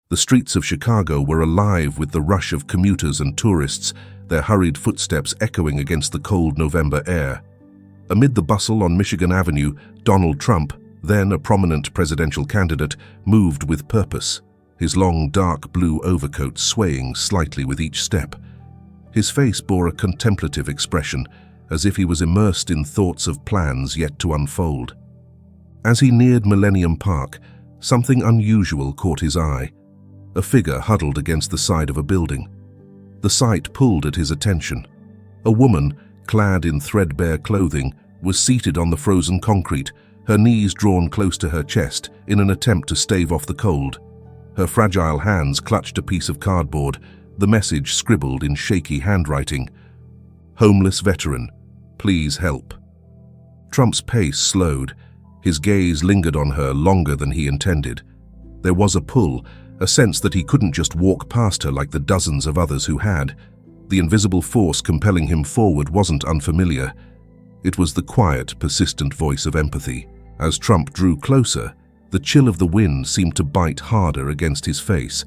The streets of Chicago were alive with the rush of commuters and tourists, their hurried footsteps echoing against the cold November air. Amid the bustle on Michigan Avenue, Donald Trump, then a prominent presidential candidate, moved with purpose, his long dark blue overcoat swaying slightly with each step. His face bore a contemplative expression, as if he was immersed in thoughts of plans yet to unfold. As he neared Millennium Park, something unusual caught his eye. A figure huddled against the side of a building. The sight pulled at his attention. A woman, clad in threadbare clothing, was seated on the frozen concrete, her knees drawn close to her chest in an attempt to stave off the cold. Her fragile hands clutched a piece of cardboard, the message scribbled in shaky handwriting. "Homeless veteran, please help." Trump's pace slowed. His gaze lingered on her longer than he intended. There was a pull, a sense that he couldn't just walk past her like the dozens of others who had. The invisible force compelling him forward wasn't unfamiliar. It was the quiet, persistent voice of empathy. As Trump drew closer, the chill of the wind seemed to bite harder against his face.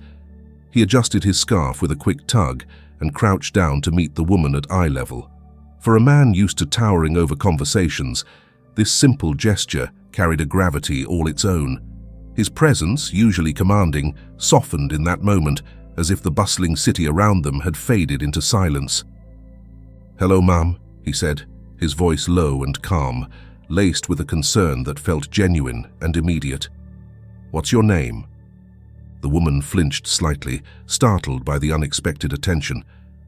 He adjusted his scarf with a quick tug and crouched down to meet the woman at eye level. For a man used to towering over conversations, this simple gesture carried a gravity all its own. His presence, usually commanding, softened in that moment, as if the bustling city around them had faded into silence. "Hello, ma'am," he said, his voice low and calm, laced with a concern that felt genuine and immediate. "What's your name?" The woman flinched slightly, startled by the unexpected attention.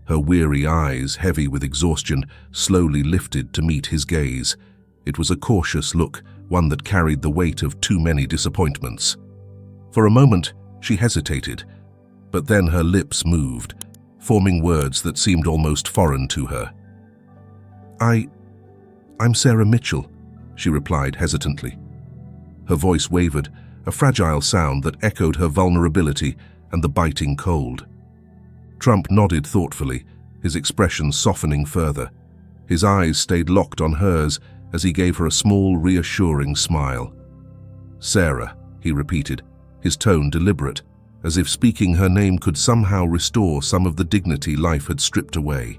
Her weary eyes, heavy with exhaustion, slowly lifted to meet his gaze. It was a cautious look, one that carried the weight of too many disappointments. For a moment, she hesitated, but then her lips moved, forming words that seemed almost foreign to her. I'm Sarah Mitchell," she replied hesitantly. Her voice wavered, a fragile sound that echoed her vulnerability and the biting cold. Trump nodded thoughtfully, his expression softening further. His eyes stayed locked on hers as he gave her a small, reassuring smile. "Sarah," he repeated, his tone deliberate, as if speaking her name could somehow restore some of the dignity life had stripped away.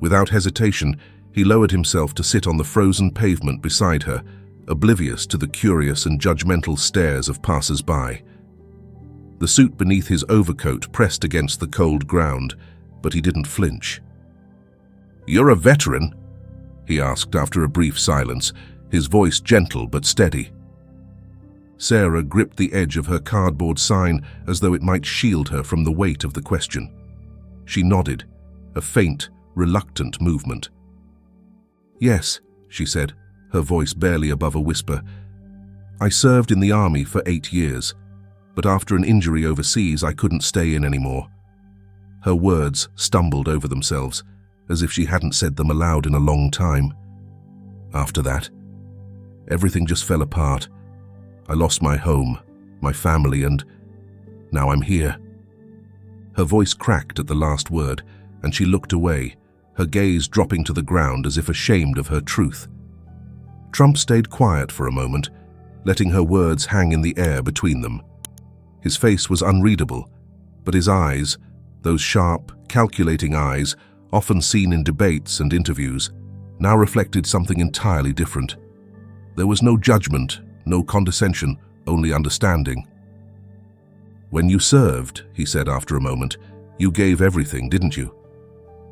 Without hesitation, he lowered himself to sit on the frozen pavement beside her, oblivious to the curious and judgmental stares of passers-by. The suit beneath his overcoat pressed against the cold ground, but he didn't flinch. "You're a veteran?" he asked after a brief silence, his voice gentle but steady. Sarah gripped the edge of her cardboard sign as though it might shield her from the weight of the question. She nodded, a faint, reluctant movement. "Yes," she said, her voice barely above a whisper. "I served in the army for 8 years, but after an injury overseas I couldn't stay in anymore." Her words stumbled over themselves, as if she hadn't said them aloud in a long time. "After that, everything just fell apart. I lost my home, my family, and now I'm here." Her voice cracked at the last word, and she looked away, her gaze dropping to the ground as if ashamed of her truth. Trump stayed quiet for a moment, letting her words hang in the air between them. His face was unreadable, but his eyes, those sharp, calculating eyes, often seen in debates and interviews, now reflected something entirely different. There was no judgment, no condescension, only understanding. "When you served," he said after a moment, "you gave everything, didn't you?"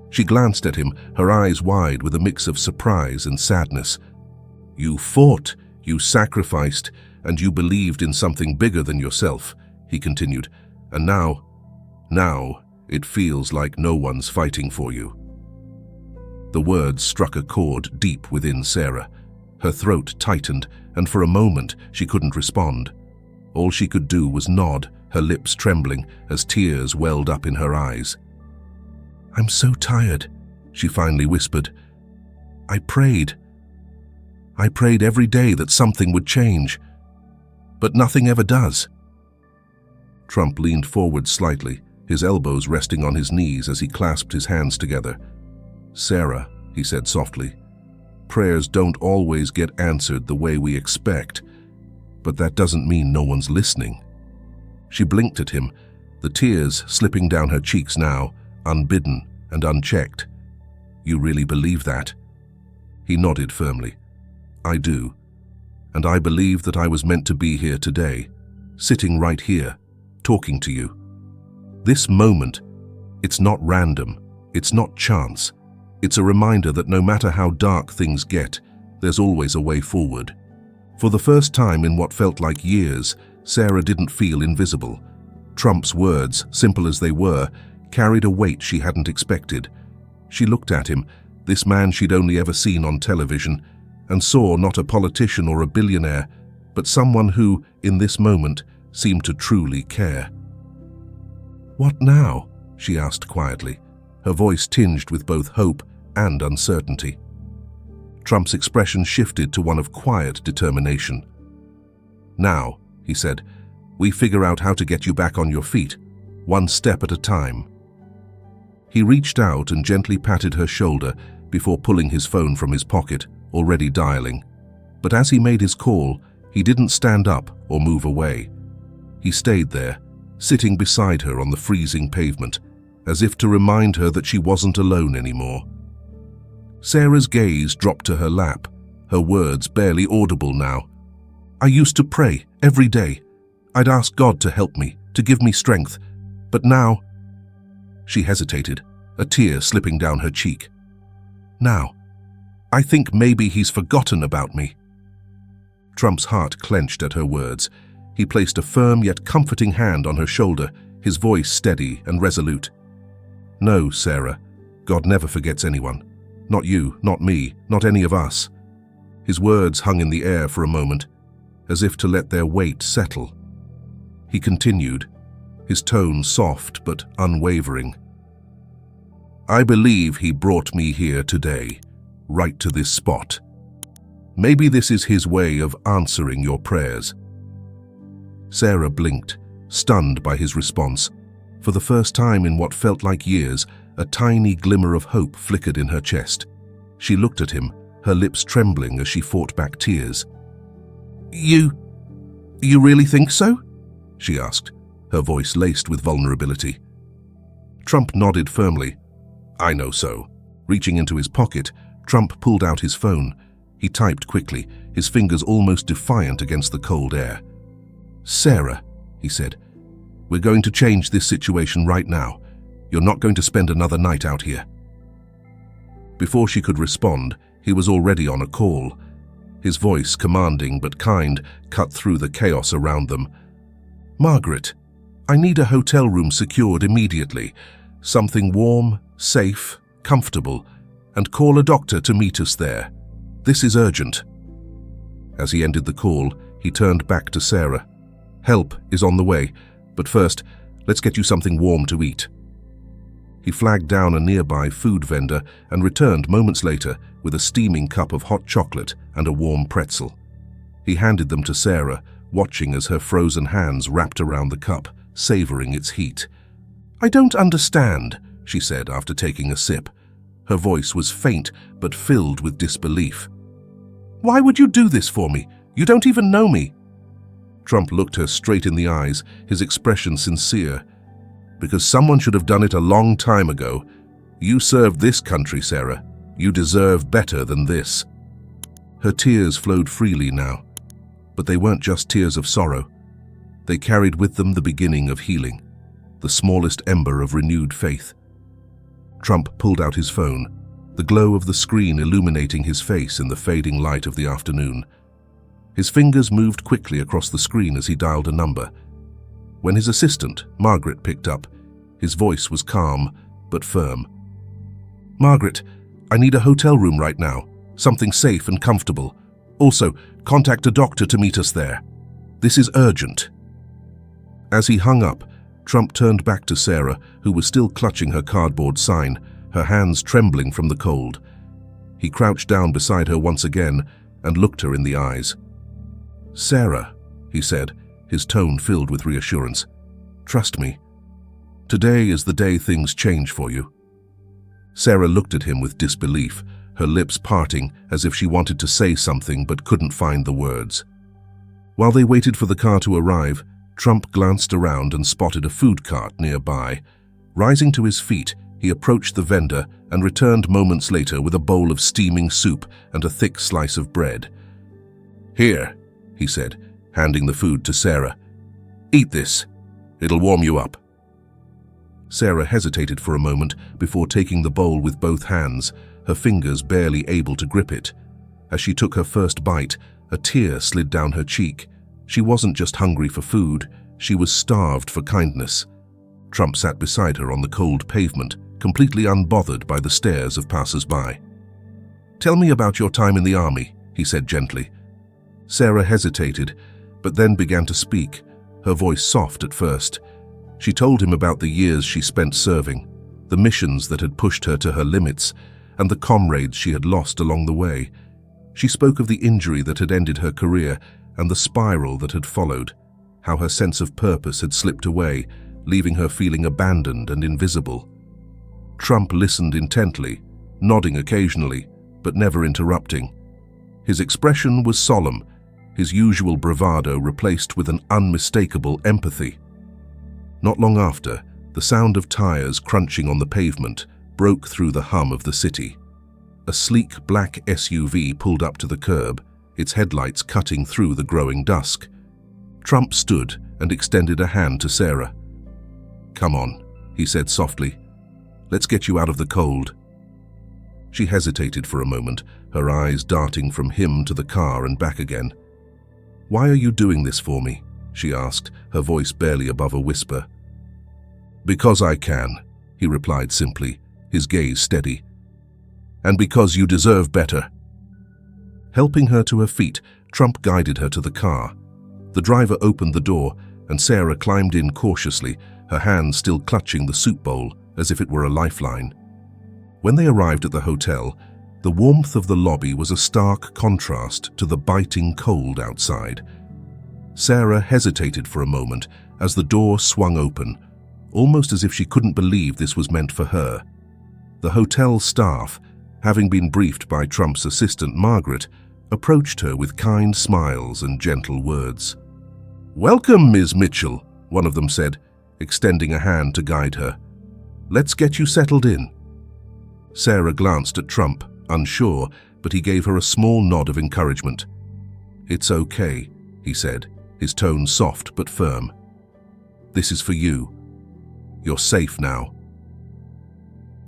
She glanced at him, her eyes wide with a mix of surprise and sadness. "You fought, you sacrificed, and you believed in something bigger than yourself," he continued, "and now it feels like no one's fighting for you." The words struck a chord deep within Sarah. Her throat tightened, and for a moment she couldn't respond. All she could do was nod, her lips trembling as tears welled up in her eyes. "I'm so tired," she finally whispered. I prayed every day that something would change, but nothing ever does." Trump leaned forward slightly, his elbows resting on his knees as he clasped his hands together. "Sarah," he said softly, "prayers don't always get answered the way we expect, but that doesn't mean no one's listening." She blinked at him, the tears slipping down her cheeks now, unbidden and unchecked. "You really believe that?" He nodded firmly. "I do. And I believe that I was meant to be here today, sitting right here, talking to you. This moment, it's not random, it's not chance. It's a reminder that no matter how dark things get, there's always a way forward." For the first time in what felt like years, Sarah didn't feel invisible. Trump's words, simple as they were, carried a weight she hadn't expected. She looked at him, this man she'd only ever seen on television, and saw not a politician or a billionaire, but someone who, in this moment, seemed to truly care. "What now?" she asked quietly, her voice tinged with both hope and uncertainty. Trump's expression shifted to one of quiet determination. "Now," he said, "we figure out how to get you back on your feet, one step at a time." He reached out and gently patted her shoulder before pulling his phone from his pocket, already dialing. But as he made his call, he didn't stand up or move away. He stayed there, sitting beside her on the freezing pavement, as if to remind her that she wasn't alone anymore. Sarah's gaze dropped to her lap, her words barely audible now. "I used to pray every day. I'd ask God to help me, to give me strength. But now—" She hesitated, a tear slipping down her cheek. "Now, I think maybe he's forgotten about me." Trump's heart clenched at her words. He placed a firm yet comforting hand on her shoulder, his voice steady and resolute. "No, Sarah, God never forgets anyone. Not you, not me, not any of us." His words hung in the air for a moment, as if to let their weight settle. He continued, his tone soft but unwavering. "I believe he brought me here today, right to this spot. Maybe this is his way of answering your prayers." Sarah blinked, stunned by his response. For the first time in what felt like years, a tiny glimmer of hope flickered in her chest. She looked at him, her lips trembling as she fought back tears. You really think so?" she asked, her voice laced with vulnerability. Trump nodded firmly. "I know so." Reaching into his pocket, Trump pulled out his phone. He typed quickly, his fingers almost defiant against the cold air. "Sarah," he said, "we're going to change this situation right now. You're not going to spend another night out here." Before she could respond, he was already on a call. His voice, commanding but kind, cut through the chaos around them. "Margaret, I need a hotel room secured immediately. Something warm, safe, comfortable, and call a doctor to meet us there. This is urgent." As he ended the call, he turned back to Sarah. "Help is on the way, but first, let's get you something warm to eat." He flagged down a nearby food vendor and returned moments later with a steaming cup of hot chocolate and a warm pretzel. He handed them to Sarah, watching as her frozen hands wrapped around the cup, savoring its heat. "I don't understand," she said after taking a sip. Her voice was faint but filled with disbelief. "Why would you do this for me? You don't even know me." Trump looked her straight in the eyes, his expression sincere. "Because someone should have done it a long time ago. You served this country, Sarah. You deserve better than this." Her tears flowed freely now, but they weren't just tears of sorrow. They carried with them the beginning of healing, the smallest ember of renewed faith. Trump pulled out his phone, the glow of the screen illuminating his face in the fading light of the afternoon. His fingers moved quickly across the screen as he dialed a number. When his assistant, Margaret, picked up, his voice was calm but firm. "Margaret, I need a hotel room right now, something safe and comfortable. Also, contact a doctor to meet us there. This is urgent." As he hung up, Trump turned back to Sarah, who was still clutching her cardboard sign, her hands trembling from the cold. He crouched down beside her once again and looked her in the eyes. "Sarah," he said, his tone filled with reassurance, "trust me. Today is the day things change for you." Sarah looked at him with disbelief, her lips parting as if she wanted to say something but couldn't find the words. While they waited for the car to arrive, Trump glanced around and spotted a food cart nearby. Rising to his feet, he approached the vendor and returned moments later with a bowl of steaming soup and a thick slice of bread. "Here," he said, handing the food to Sarah. "Eat this. It'll warm you up." Sarah hesitated for a moment before taking the bowl with both hands, her fingers barely able to grip it. As she took her first bite, a tear slid down her cheek. She wasn't just hungry for food, she was starved for kindness. Trump sat beside her on the cold pavement, completely unbothered by the stares of passers-by. "Tell me about your time in the army," he said gently. Sarah hesitated, but then began to speak, her voice soft at first. She told him about the years she spent serving, the missions that had pushed her to her limits, and the comrades she had lost along the way. She spoke of the injury that had ended her career and the spiral that had followed, how her sense of purpose had slipped away, leaving her feeling abandoned and invisible. Trump listened intently, nodding occasionally, but never interrupting. His expression was solemn, his usual bravado replaced with an unmistakable empathy. Not long after, the sound of tires crunching on the pavement broke through the hum of the city. A sleek black SUV pulled up to the curb, its headlights cutting through the growing dusk. Trump stood and extended a hand to Sarah. "Come on," he said softly. "Let's get you out of the cold." She hesitated for a moment, her eyes darting from him to the car and back again. "Why are you doing this for me?" she asked, her voice barely above a whisper. "Because I can," he replied simply, his gaze steady. "And because you deserve better." Helping her to her feet, Trump guided her to the car. The driver opened the door, and Sarah climbed in cautiously, her hands still clutching the soup bowl as if it were a lifeline. When they arrived at the hotel, the warmth of the lobby was a stark contrast to the biting cold outside. Sarah hesitated for a moment as the door swung open, almost as if she couldn't believe this was meant for her. The hotel staff, having been briefed by Trump's assistant Margaret, approached her with kind smiles and gentle words. "Welcome, Ms. Mitchell," one of them said, extending a hand to guide her. "Let's get you settled in." Sarah glanced at Trump, unsure, but he gave her a small nod of encouragement. "It's okay," he said, his tone soft but firm. "This is for you. You're safe now."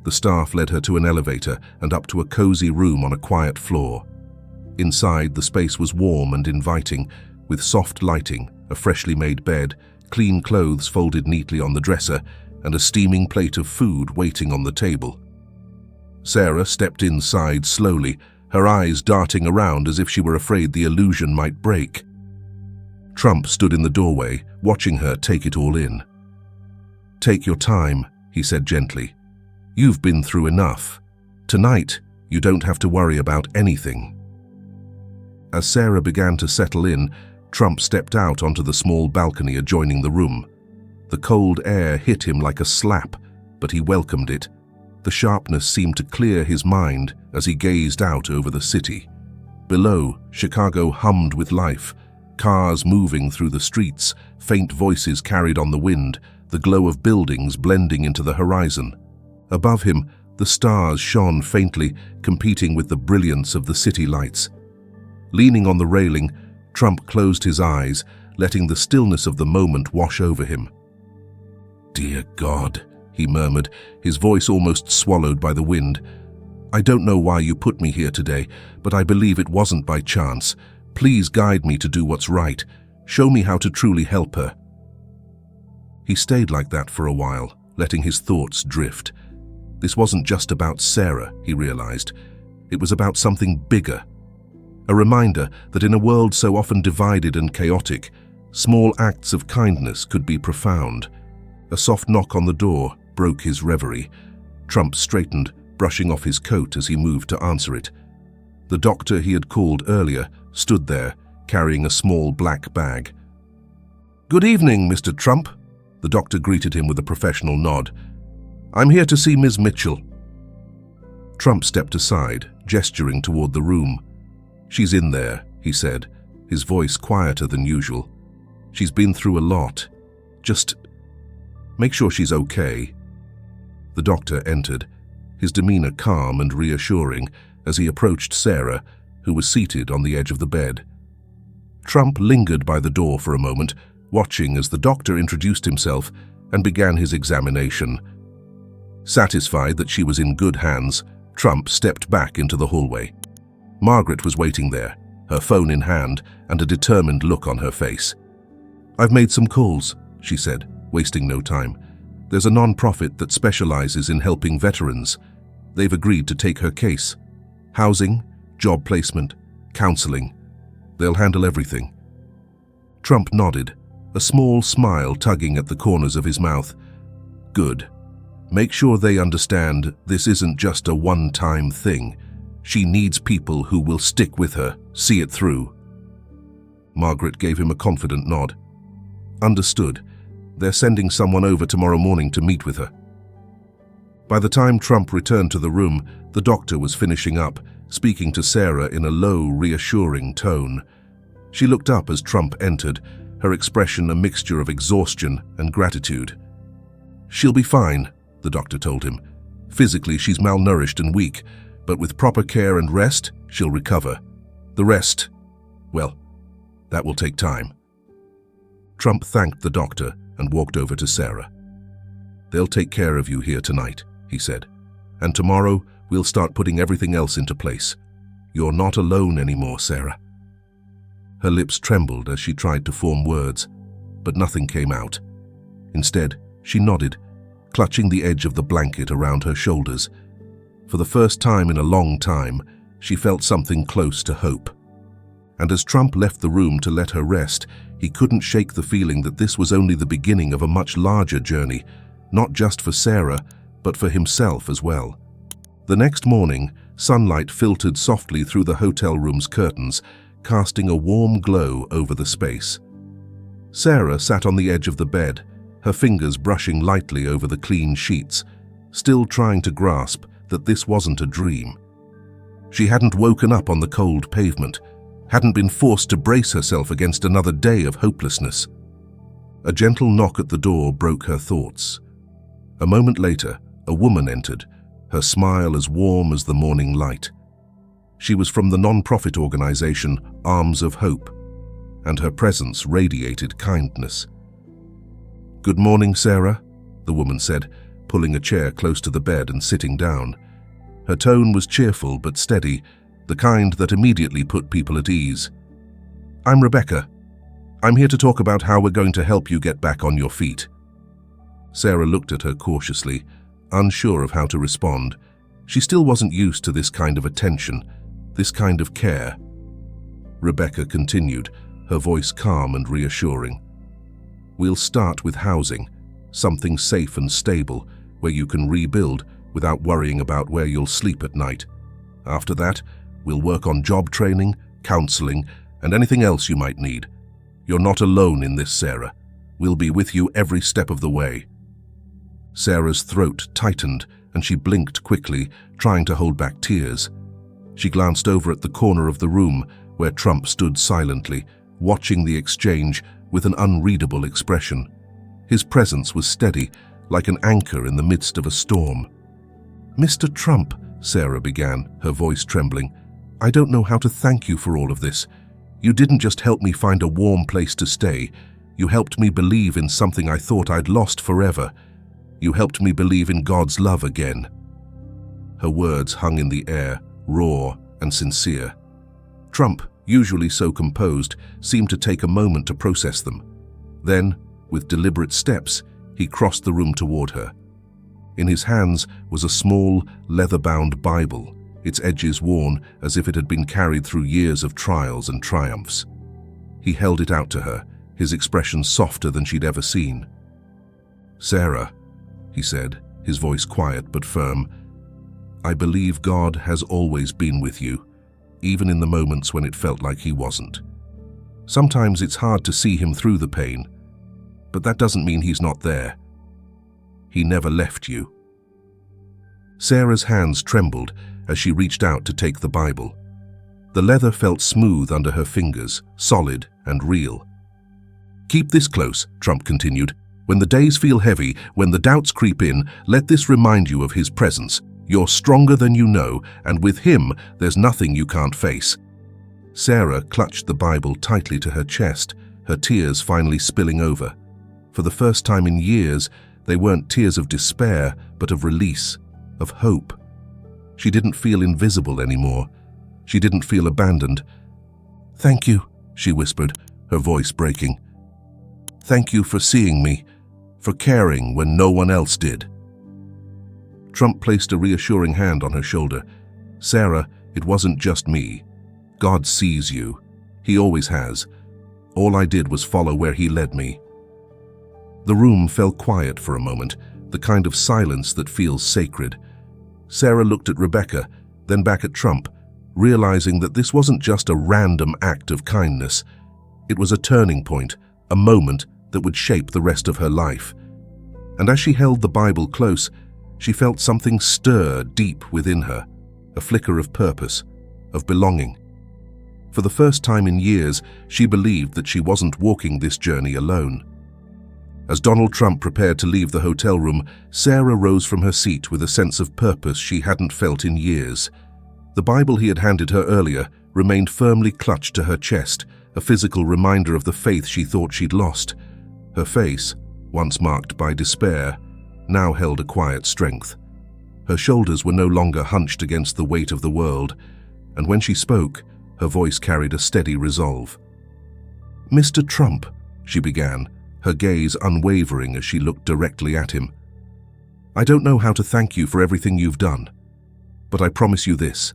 The staff led her to an elevator and up to a cozy room on a quiet floor. Inside, the space was warm and inviting, with soft lighting, a freshly made bed, clean clothes folded neatly on the dresser, and a steaming plate of food waiting on the table. Sarah stepped inside slowly, her eyes darting around as if she were afraid the illusion might break. Trump stood in the doorway, watching her take it all in. "Take your time," he said gently. "You've been through enough. Tonight, you don't have to worry about anything." As Sarah began to settle in, Trump stepped out onto the small balcony adjoining the room. The cold air hit him like a slap, but he welcomed it. The sharpness seemed to clear his mind as he gazed out over the city. Below, Chicago hummed with life, cars moving through the streets, faint voices carried on the wind, the glow of buildings blending into the horizon. Above him, the stars shone faintly, competing with the brilliance of the city lights. Leaning on the railing, Trump closed his eyes, letting the stillness of the moment wash over him. "Dear God," he murmured, his voice almost swallowed by the wind. "I don't know why you put me here today, but I believe it wasn't by chance. Please guide me to do what's right. Show me how to truly help her." He stayed like that for a while, letting his thoughts drift. This wasn't just about Sarah, he realized. It was about something bigger. A reminder that in a world so often divided and chaotic, small acts of kindness could be profound. A soft knock on the door broke his reverie. Trump straightened, brushing off his coat as he moved to answer it. The doctor he had called earlier stood there, carrying a small black bag. "Good evening, Mr. Trump," the doctor greeted him with a professional nod. "I'm here to see Ms. Mitchell." Trump stepped aside, gesturing toward the room. "She's in there," he said, his voice quieter than usual. She's been through a lot. Just make sure she's okay." The doctor entered, his demeanor calm and reassuring as he approached Sarah, who was seated on the edge of the bed. Trump lingered by the door for a moment, watching as the doctor introduced himself and began his examination. Satisfied that she was in good hands, Trump stepped back into the hallway. Margaret was waiting there, her phone in hand and a determined look on her face. "I've made some calls," she said, wasting no time. "There's a non-profit that specializes in helping veterans. They've agreed to take her case. Housing, job placement, counseling. They'll handle everything." Trump nodded, a small smile tugging at the corners of his mouth. "Good. Make sure they understand this isn't just a one-time thing. She needs people who will stick with her, see it through." Margaret gave him a confident nod. "Understood. They're sending someone over tomorrow morning to meet with her." By the time Trump returned to the room, the doctor was finishing up, speaking to Sarah in a low, reassuring tone. She looked up as Trump entered, her expression a mixture of exhaustion and gratitude. "She'll be fine," the doctor told him. "Physically, she's malnourished and weak, but with proper care and rest, she'll recover. The rest, well, that will take time." Trump thanked the doctor and walked over to Sarah. "They'll take care of you here tonight," he said, "and tomorrow we'll start putting everything else into place. You're not alone anymore, Sarah." Her lips trembled as she tried to form words, but nothing came out. Instead, she nodded, clutching the edge of the blanket around her shoulders. For the first time in a long time, she felt something close to hope. And as Trump left the room to let her rest, he couldn't shake the feeling that this was only the beginning of a much larger journey, not just for Sarah, but for himself as well. The next morning, sunlight filtered softly through the hotel room's curtains, casting a warm glow over the space. Sarah sat on the edge of the bed, her fingers brushing lightly over the clean sheets, still trying to grasp that this wasn't a dream. She hadn't woken up on the cold pavement, hadn't been forced to brace herself against another day of hopelessness. A gentle knock at the door broke her thoughts. A moment later, a woman entered, her smile as warm as the morning light. She was from the non-profit organization Arms of Hope, and her presence radiated kindness. "Good morning, Sarah," the woman said, pulling a chair close to the bed and sitting down. Her tone was cheerful but steady, the kind that immediately put people at ease. "I'm Rebecca. I'm here to talk about how we're going to help you get back on your feet." Sarah looked at her cautiously, unsure of how to respond. She still wasn't used to this kind of attention, this kind of care. Rebecca continued, her voice calm and reassuring. "We'll start with housing, something safe and stable, where you can rebuild without worrying about where you'll sleep at night. After that, we'll work on job training, counseling, and anything else you might need. You're not alone in this, Sarah. We'll be with you every step of the way." Sarah's throat tightened, and she blinked quickly, trying to hold back tears. She glanced over at the corner of the room, where Trump stood silently, watching the exchange with an unreadable expression. His presence was steady, like an anchor in the midst of a storm. "Mr. Trump," Sarah began, her voice trembling, "I don't know how to thank you for all of this. You didn't just help me find a warm place to stay. You helped me believe in something I thought I'd lost forever. You helped me believe in God's love again." Her words hung in the air, raw and sincere. Trump, usually so composed, seemed to take a moment to process them. Then, with deliberate steps, he crossed the room toward her. In his hands was a small, leather-bound Bible, its edges worn as if it had been carried through years of trials and triumphs. He held it out to her, his expression softer than she'd ever seen. "Sarah," he said, his voice quiet but firm, "I believe God has always been with you, even in the moments when it felt like he wasn't. Sometimes it's hard to see him through the pain, but that doesn't mean he's not there. He never left you." Sarah's hands trembled as she reached out to take the Bible. The leather felt smooth under her fingers, solid and real. Keep this close, Trump continued. When the days feel heavy, when the doubts creep in, let this remind you of his presence. You're stronger than you know, and with him, there's nothing you can't face. Sarah clutched the Bible tightly to her chest, her tears finally spilling over. For the first time in years, they weren't tears of despair, but of release, of hope. She didn't feel invisible anymore. She didn't feel abandoned. "Thank you," she whispered, her voice breaking. "Thank you for seeing me, for caring when no one else did." Trump placed a reassuring hand on her shoulder. "Sarah, it wasn't just me. God sees you. He always has. All I did was follow where he led me." The room fell quiet for a moment, the kind of silence that feels sacred. Sarah looked at Rebecca, then back at Trump, realizing that this wasn't just a random act of kindness. It was a turning point, a moment that would shape the rest of her life. And as she held the Bible close, she felt something stir deep within her, a flicker of purpose, of belonging. For the first time in years, she believed that she wasn't walking this journey alone. As Donald Trump prepared to leave the hotel room, Sarah rose from her seat with a sense of purpose she hadn't felt in years. The Bible he had handed her earlier remained firmly clutched to her chest, a physical reminder of the faith she thought she'd lost. Her face, once marked by despair, now held a quiet strength. Her shoulders were no longer hunched against the weight of the world, and when she spoke, her voice carried a steady resolve. "Mr. Trump," she began, her gaze unwavering as she looked directly at him. "I don't know how to thank you for everything you've done, but I promise you this.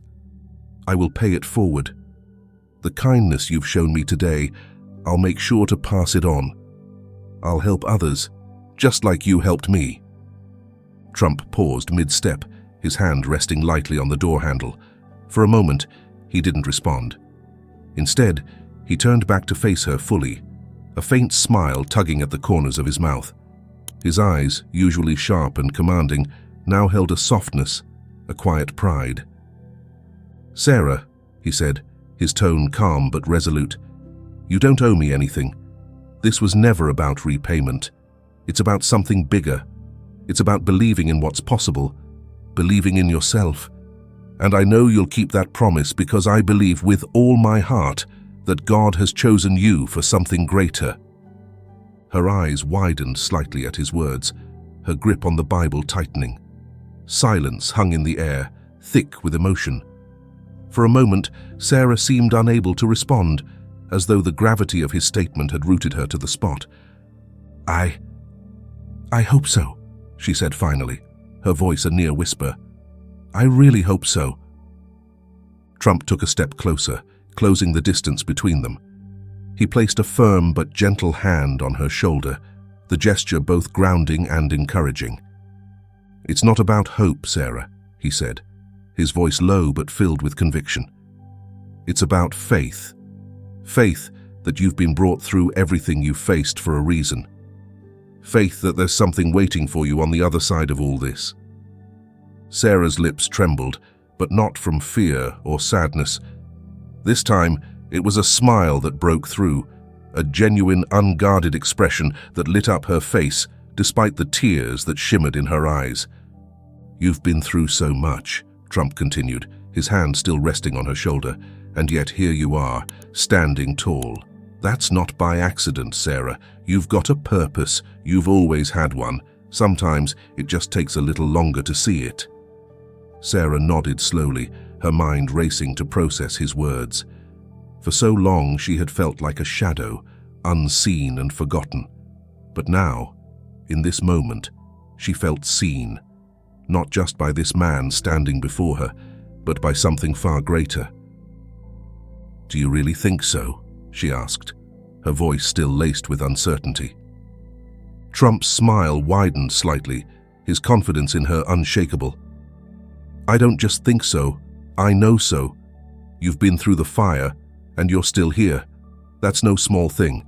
I will pay it forward. The kindness you've shown me today, I'll make sure to pass it on. I'll help others, just like you helped me." Trump paused mid-step, his hand resting lightly on the door handle. For a moment, he didn't respond. Instead, he turned back to face her fully, a faint smile tugging at the corners of his mouth. His eyes, usually sharp and commanding, now held a softness, a quiet pride. "Sarah," he said, his tone calm but resolute, "you don't owe me anything. This was never about repayment. It's about something bigger. It's about believing in what's possible, believing in yourself. And I know you'll keep that promise because I believe with all my heart that God has chosen you for something greater." Her eyes widened slightly at his words, her grip on the Bible tightening. Silence hung in the air, thick with emotion. For a moment, Sarah seemed unable to respond, as though the gravity of his statement had rooted her to the spot. I hope so," she said finally, her voice a near whisper. "I really hope so." Trump took a step closer, closing the distance between them. He placed a firm but gentle hand on her shoulder, the gesture both grounding and encouraging. "It's not about hope, Sarah," he said, his voice low but filled with conviction. "It's about faith. Faith that you've been brought through everything you've faced for a reason. Faith that there's something waiting for you on the other side of all this." Sarah's lips trembled, but not from fear or sadness. This time, it was a smile that broke through, a genuine, unguarded expression that lit up her face, despite the tears that shimmered in her eyes. "You've been through so much," Trump continued, his hand still resting on her shoulder, "and yet here you are, standing tall. That's not by accident, Sarah. You've got a purpose. You've always had one. Sometimes it just takes a little longer to see it." Sarah nodded slowly, her mind racing to process his words. For so long she had felt like a shadow, unseen and forgotten. But now, in this moment, she felt seen, not just by this man standing before her, but by something far greater. "Do you really think so?" she asked, her voice still laced with uncertainty. Trump's smile widened slightly, his confidence in her unshakable. "I don't just think so, I know so. You've been through the fire, and you're still here. That's no small thing.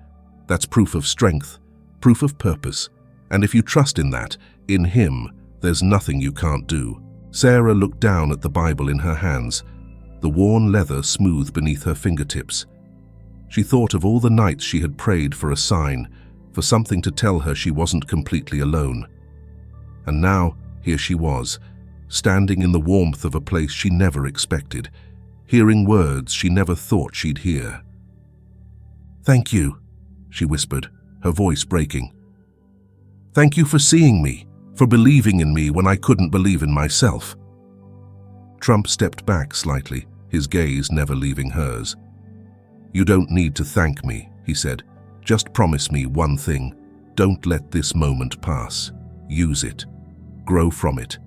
That's proof of strength, proof of purpose. And if you trust in that, in him, there's nothing you can't do." Sarah looked down at the Bible in her hands, the worn leather smooth beneath her fingertips. She thought of all the nights she had prayed for a sign, for something to tell her she wasn't completely alone. And now, here she was, standing in the warmth of a place she never expected, hearing words she never thought she'd hear. "Thank you," she whispered, her voice breaking. "Thank you for seeing me, for believing in me when I couldn't believe in myself." Trump stepped back slightly, his gaze never leaving hers. "You don't need to thank me," he said. "Just promise me one thing. Don't let this moment pass. Use it. Grow from it.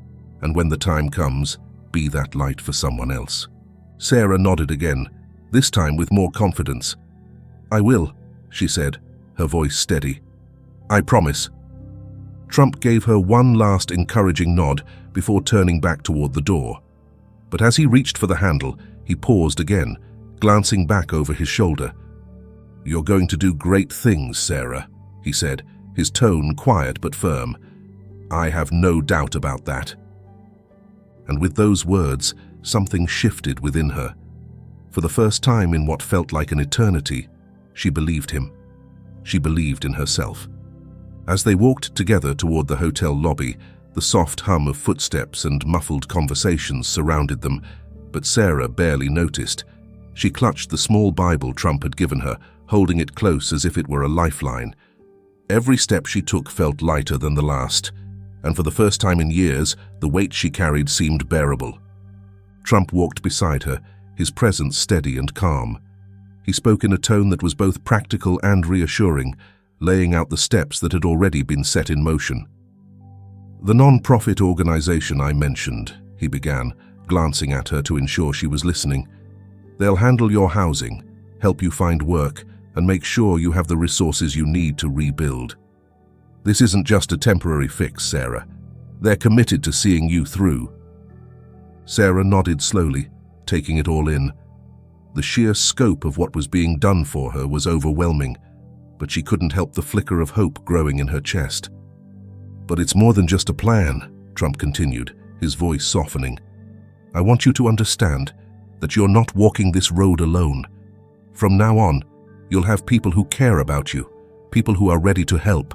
And when the time comes, be that light for someone else." Sarah nodded again, this time with more confidence. "I will," she said, her voice steady. "I promise." Trump gave her one last encouraging nod before turning back toward the door. But as he reached for the handle, he paused again, glancing back over his shoulder. "You're going to do great things, Sarah," he said, his tone quiet but firm. "I have no doubt about that." And with those words, something shifted within her. For the first time in what felt like an eternity, she believed him. She believed in herself. As they walked together toward the hotel lobby, the soft hum of footsteps and muffled conversations surrounded them, but Sarah barely noticed. She clutched the small Bible Trump had given her, holding it close as if it were a lifeline. Every step she took felt lighter than the last, and for the first time in years, the weight she carried seemed bearable. Trump walked beside her, his presence steady and calm. He spoke in a tone that was both practical and reassuring, laying out the steps that had already been set in motion. "The non-profit organization I mentioned," he began, glancing at her to ensure she was listening. "They'll handle your housing, help you find work, and make sure you have the resources you need to rebuild. This isn't just a temporary fix, Sarah. They're committed to seeing you through." Sarah nodded slowly, taking it all in. The sheer scope of what was being done for her was overwhelming, but she couldn't help the flicker of hope growing in her chest. "But it's more than just a plan," Trump continued, his voice softening. "I want you to understand that you're not walking this road alone. From now on, you'll have people who care about you, people who are ready to help."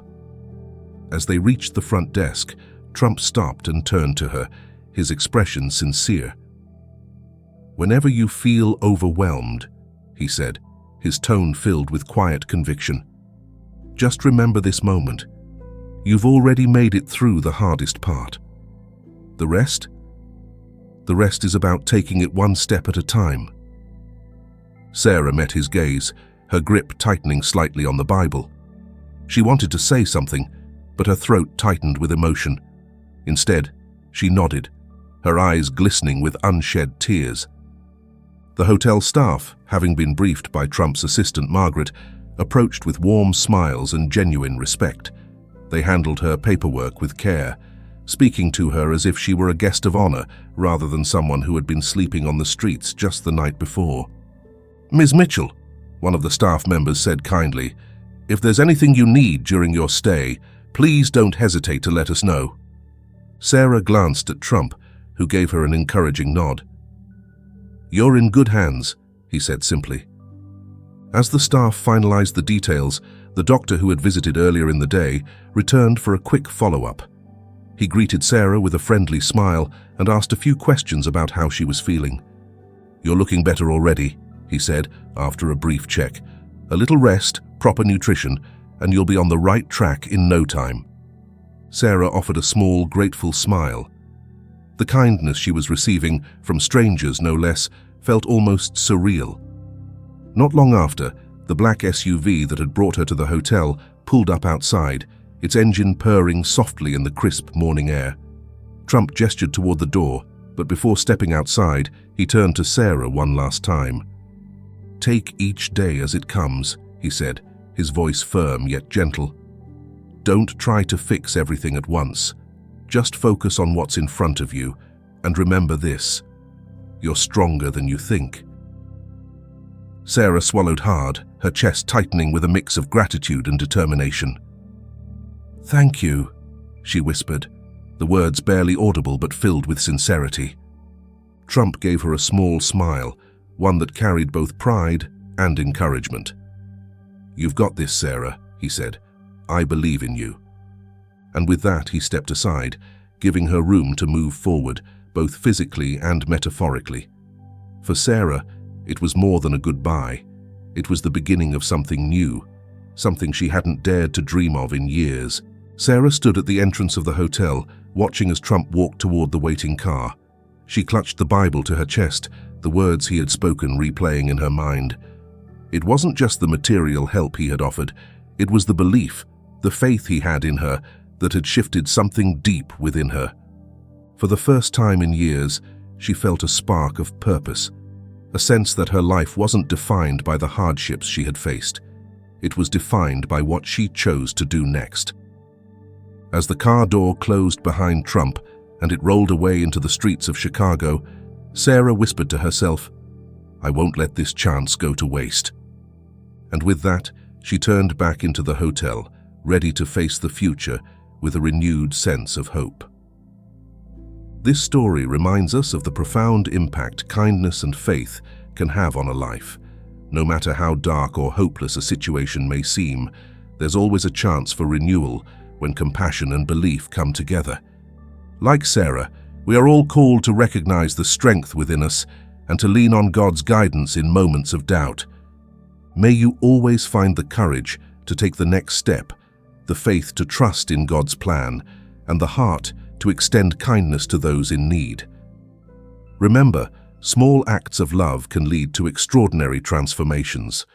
As they reached the front desk, Trump stopped and turned to her, his expression sincere. "Whenever you feel overwhelmed," he said, his tone filled with quiet conviction, "just remember this moment. You've already made it through the hardest part. The rest? The rest is about taking it one step at a time." Sarah met his gaze, her grip tightening slightly on the Bible. She wanted to say something, but her throat tightened with emotion. Instead, she nodded, her eyes glistening with unshed tears. The hotel staff, having been briefed by Trump's assistant Margaret, approached with warm smiles and genuine respect. They handled her paperwork with care, speaking to her as if she were a guest of honor rather than someone who had been sleeping on the streets just the night before. "Ms. Mitchell," one of the staff members said kindly, "if there's anything you need during your stay, please don't hesitate to let us know." Sarah glanced at Trump, who gave her an encouraging nod. "You're in good hands," he said simply. As the staff finalized the details, the doctor who had visited earlier in the day returned for a quick follow-up. He greeted Sarah with a friendly smile and asked a few questions about how she was feeling. "You're looking better already," he said after a brief check. "A little rest, proper nutrition, and you'll be on the right track in no time." Sarah offered a small, grateful smile. The kindness she was receiving, from strangers no less, felt almost surreal. Not long after, the black SUV that had brought her to the hotel pulled up outside, its engine purring softly in the crisp morning air. Trump gestured toward the door, but before stepping outside, he turned to Sarah one last time. "Take each day as it comes," he said, his voice firm yet gentle. "Don't try to fix everything at once. Just focus on what's in front of you, and remember this: you're stronger than you think." Sarah swallowed hard, her chest tightening with a mix of gratitude and determination. "Thank you," she whispered, the words barely audible but filled with sincerity. Trump gave her a small smile, one that carried both pride and encouragement. "You've got this, Sarah," he said. "I believe in you." And with that, he stepped aside, giving her room to move forward, both physically and metaphorically. For Sarah, it was more than a goodbye. It was the beginning of something new, something she hadn't dared to dream of in years. Sarah stood at the entrance of the hotel, watching as Trump walked toward the waiting car. She clutched the Bible to her chest, the words he had spoken replaying in her mind. It wasn't just the material help he had offered, it was the belief, the faith he had in her that had shifted something deep within her. For the first time in years, she felt a spark of purpose, a sense that her life wasn't defined by the hardships she had faced. It was defined by what she chose to do next. As the car door closed behind Trump and it rolled away into the streets of Chicago, Sarah whispered to herself, "I won't let this chance go to waste." And with that, she turned back into the hotel, ready to face the future with a renewed sense of hope. This story reminds us of the profound impact kindness and faith can have on a life. No matter how dark or hopeless a situation may seem, there's always a chance for renewal when compassion and belief come together. Like Sarah, we are all called to recognize the strength within us and to lean on God's guidance in moments of doubt. May you always find the courage to take the next step, the faith to trust in God's plan, and the heart to extend kindness to those in need. Remember, small acts of love can lead to extraordinary transformations.